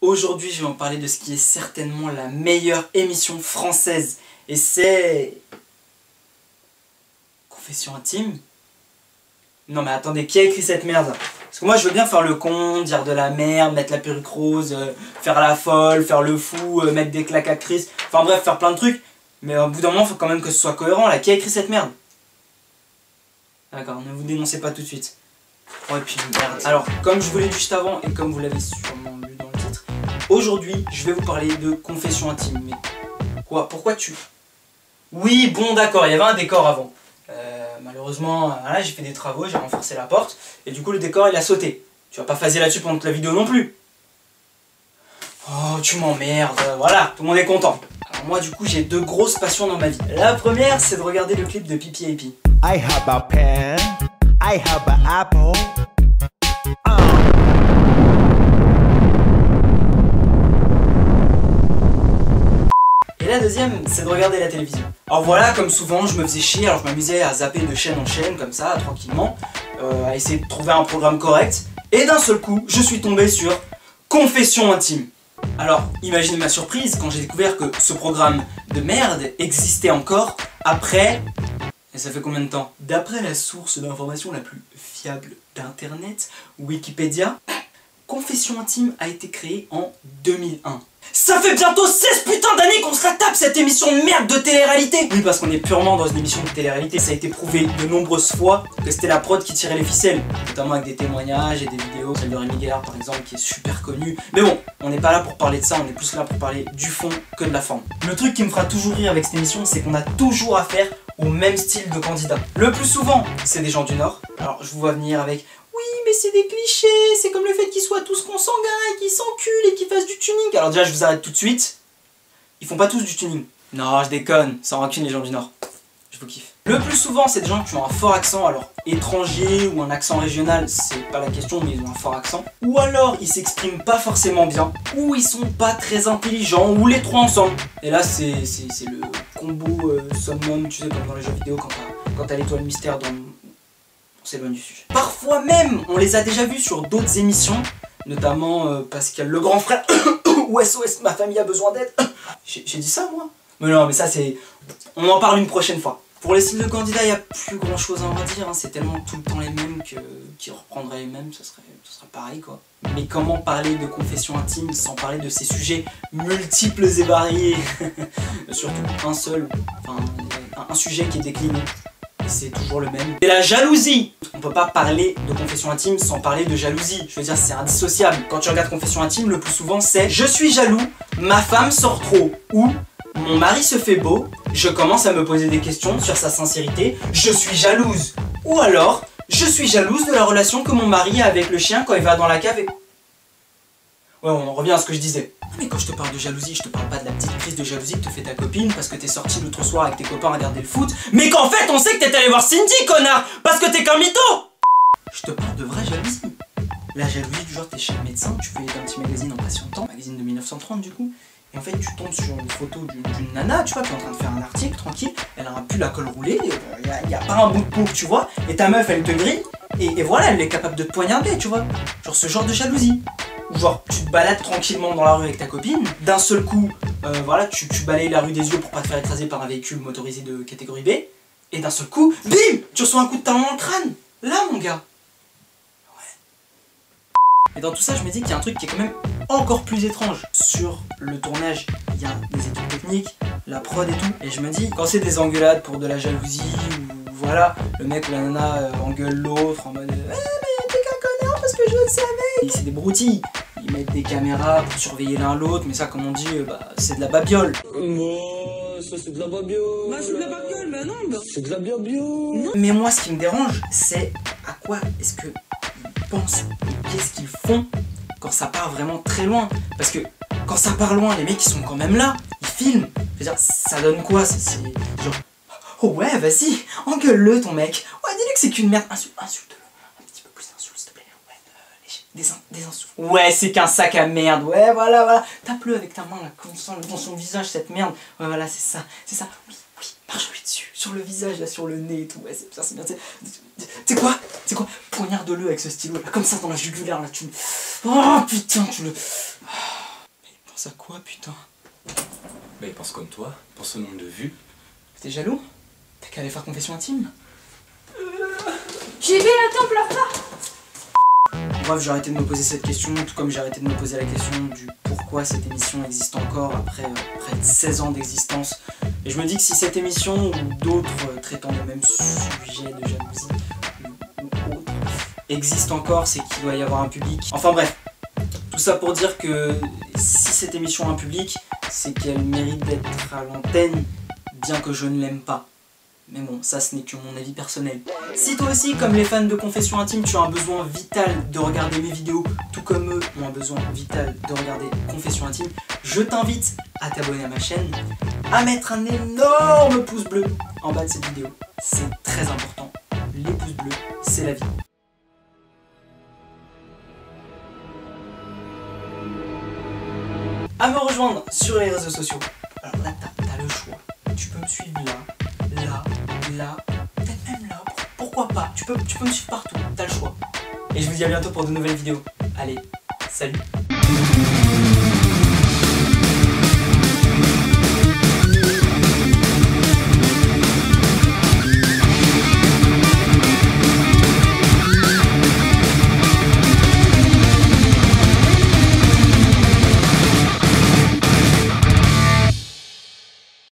Aujourd'hui, je vais en parler de ce qui est certainement la meilleure émission française. Et c'est... Confession intime? Non mais attendez, qui a écrit cette merde? Parce que moi je veux bien faire le con, dire de la merde, mettre la perruque rose, faire la folle, faire le fou, mettre des claques actrices, enfin bref, faire plein de trucs. Mais au bout d'un moment, il faut quand même que ce soit cohérent là. Qui a écrit cette merde? D'accord, ne vous dénoncez pas tout de suite. Ouais, puis merde. Alors, comme je vous l'ai dit juste avant, et comme vous l'avez sûrement lu dans le titre, aujourd'hui, je vais vous parler de confession intime. Mais quoi? Pourquoi tu... Oui, bon d'accord, il y avait un décor avant. Malheureusement, là j'ai fait des travaux, j'ai renforcé la porte, et du coup le décor il a sauté. Tu vas pas phaser là-dessus pendant toute la vidéo non plus. Oh, tu m'emmerdes, voilà, tout le monde est content. Alors moi du coup j'ai deux grosses passions dans ma vie. La première c'est de regarder le clip de Pipi et Pi. I have a pen, I have an apple. Et la deuxième, c'est de regarder la télévision. Alors voilà, comme souvent, je me faisais chier, alors je m'amusais à zapper de chaîne en chaîne, comme ça, tranquillement, à essayer de trouver un programme correct. Et d'un seul coup, je suis tombé sur Confession intime. Alors, imaginez ma surprise quand j'ai découvert que ce programme de merde existait encore après... Et ça fait combien de temps? D'après la source d'information la plus fiable d'internet, Wikipédia, Confession intime a été créée en 2001. Ça fait bientôt 16 putains d'années qu'on se la tape cette émission de merde de télé-réalité. Oui, parce qu'on est purement dans une émission de télé-réalité. Ça a été prouvé de nombreuses fois que c'était la prod qui tirait les ficelles, notamment avec des témoignages et des vidéos, celle de Rémi Gaillard par exemple qui est super connue. Mais bon, on n'est pas là pour parler de ça, on est plus là pour parler du fond que de la forme. Le truc qui me fera toujours rire avec cette émission, c'est qu'on a toujours affaire au même style de candidat. Le plus souvent, c'est des gens du Nord. Alors je vous vois venir avec... Oui, mais c'est des clichés, c'est comme le fait qu'ils soient tous consanguins et qu'ils s'enculent et qu'ils fassent du tuning. Alors déjà, je vous arrête tout de suite. Ils font pas tous du tuning. Non, je déconne, sans rancune les gens du Nord. Je vous kiffe. Le plus souvent, c'est des gens qui ont un fort accent, alors étranger ou un accent régional, c'est pas la question, mais ils ont un fort accent. Ou alors, ils s'expriment pas forcément bien, ou ils sont pas très intelligents, ou les trois ensemble. Et là, c'est le combo summum, tu sais, comme dans les jeux vidéo, quand t'as l'étoile mystère dans... On s'éloigne du sujet. Parfois même, on les a déjà vus sur d'autres émissions, notamment Pascal le grand frère, ou SOS, ma famille a besoin d'aide. J'ai dit ça, moi? Mais non, mais ça, c'est... On en parle une prochaine fois. Pour les styles de candidats, il n'y a plus grand chose à en dire, hein. C'est tellement tout le temps les mêmes qu'ils reprendraient les mêmes, ce serait pareil, quoi. Mais comment parler de confession intime sans parler de ces sujets multiples et variés? Surtout un seul, enfin, un sujet qui est décliné. C'est toujours le même. Et la jalousie! On peut pas parler de confession intime sans parler de jalousie. Je veux dire, c'est indissociable. Quand tu regardes confession intime, le plus souvent c'est je suis jaloux, ma femme sort trop, ou mon mari se fait beau, je commence à me poser des questions sur sa sincérité, je suis jalouse. Ou alors, je suis jalouse de la relation que mon mari a avec le chien quand il va dans la cave et... Ouais, on en revient à ce que je disais. Mais quand je te parle de jalousie, je te parle pas de la petite crise de jalousie que te fait ta copine parce que t'es sorti l'autre soir avec tes copains à regarder le foot, mais qu'en fait on sait que t'es allé voir Cindy, connard, parce que t'es qu'un mytho. Je te parle de vraie jalousie. La jalousie du genre t'es chez le médecin, tu fais un petit magazine en patientant, magazine de 1930 du coup, et en fait tu tombes sur une photo d'une nana, tu vois, qui est en train de faire un article tranquille, elle a un pull à col roulé, y a pas un bout de peau que tu vois, et ta meuf elle te grille, et voilà, elle est capable de te poignarder, tu vois. Genre ce genre de jalousie. Ou genre tu te balades tranquillement dans la rue avec ta copine, d'un seul coup, voilà, tu balayes la rue des yeux pour pas te faire écraser par un véhicule motorisé de catégorie B, et d'un seul coup, bim, tu reçois un coup de talon dans le crâne. Là mon gars. Ouais. Et dans tout ça, je me dis qu'il y a un truc qui est quand même encore plus étrange. Sur le tournage, il y a des équipes techniques, la prod et tout, et je me dis, quand c'est des engueulades pour de la jalousie, ou voilà, le mec ou la nana engueule l'autre en mode mais t'es qu'un connard parce que je le savais. C'est des broutilles. Ils mettent des caméras pour surveiller l'un l'autre, mais ça, comme on dit, c'est de la babiole. Ça c'est de la babiole. Bah c'est de la babiole, bah non, bah. C'est de la babiole. Mais moi, ce qui me dérange, c'est à quoi est-ce qu'ils pensent et qu'est-ce qu'ils font quand ça part vraiment très loin. Parce que quand ça part loin, les mecs, ils sont quand même là, ils filment. Je veux dire, ça donne quoi? C'est genre, oh ouais, vas-y, engueule-le ton mec. Ouais, dis-lui que c'est qu'une merde. Insulte-le. Un petit peu plus d'insultes, s'il te plaît. Ouais, des insultes. Ouais, c'est qu'un sac à merde. Ouais, voilà. Tape-le avec ta main, là, comme ça, dans son visage, cette merde. Ouais, voilà, c'est ça. Oui, marche-lui dessus. Sur le visage, là, sur le nez et tout. Ouais, c'est bien. Tu sais quoi? Poignarde-le avec ce stylo, là, comme ça, dans la jugulaire, là, tu... Oh, putain, tu le... pense à quoi, putain? Bah, il pense comme toi, pense au nombre de vues. T'es jaloux? T'as qu'à aller faire confession intime? J'y vais, attends, pleure pas. Bref, j'ai arrêté de me poser cette question, tout comme j'ai arrêté de me poser la question du pourquoi cette émission existe encore après près de 16 ans d'existence. Et je me dis que si cette émission ou d'autres traitant le même sujet de jalousie ou autre existent encore, c'est qu'il doit y avoir un public. Enfin bref, tout ça pour dire que si cette émission a un public, c'est qu'elle mérite d'être à l'antenne, bien que je ne l'aime pas. Mais bon, ça ce n'est que mon avis personnel. Si toi aussi, comme les fans de Confession Intime, tu as un besoin vital de regarder mes vidéos, tout comme eux ont un besoin vital de regarder Confession Intime, je t'invite à t'abonner à ma chaîne, à mettre un énorme pouce bleu en bas de cette vidéo. C'est très important. Les pouces bleus, c'est la vie. À me rejoindre sur les réseaux sociaux. Alors là, t'as le choix. Tu peux me suivre là, peut-être même là. Pourquoi pas? Tu peux me suivre partout, t'as le choix. Et je vous dis à bientôt pour de nouvelles vidéos. Allez, salut!